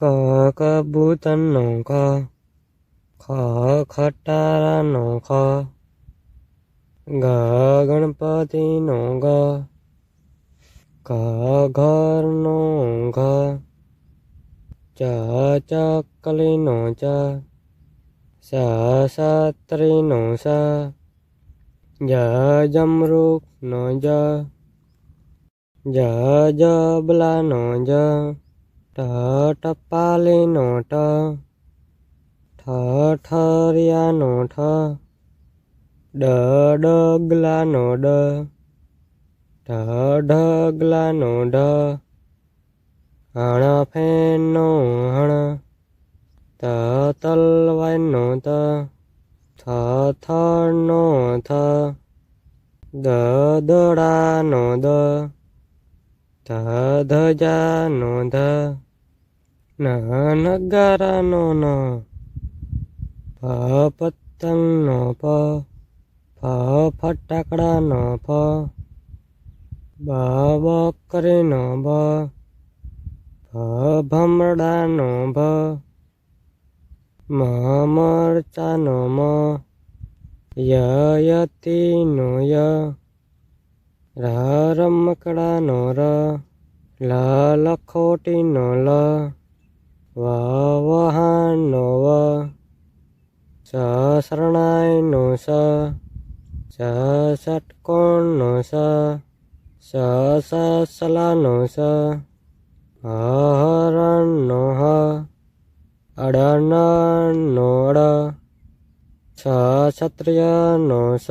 ક કબૂતરનો ખ, ખ ખટારાનો ખ, ગ ગણપતિનો ગ, ઘ ઘરનો ઘ, ચ ચકલીનો ચ, સ છત્રીનો સ, જ જમરૂખનો જ, જ જબલાનો જ, ટ ટપાલીનો ટ, ઠ ઠરિયાનો ઠ, ડ ડગલાનો ડ, ઢ ઢગલાનો ઢ, હણ ફેનનો હણ, ત તલવારનો ત, થ થળનો થ, દ દડાનો દ, ધ ધજાનો ધ, ન નગારાનો ન, પ પતંગનો પ, ફ ફટાકડાનો ફ, બ બકરીનો બ, ભ ભમરડાનો ભ, મ મરચાનો મ, ય યતીનો ય, ર રમકડાનો ર, લ લખોટીનો લ, વ વહાણનો વ, સ શરણાઈનો સ, સ ષટકોણનો સ, સ સલાનો સ, હ હરણનો હ, અડનનો અડ, છ ક્ષત્રિયનો સ,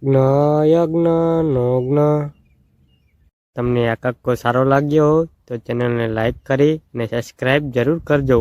જ્ઞ યજ્ઞનો જ્ઞ. તમને આ કક્કો સારો લાગ્યો હોય તો ચેનલને લાઈક કરી અને સબસ્ક્રાઈબ જરૂર કરજો.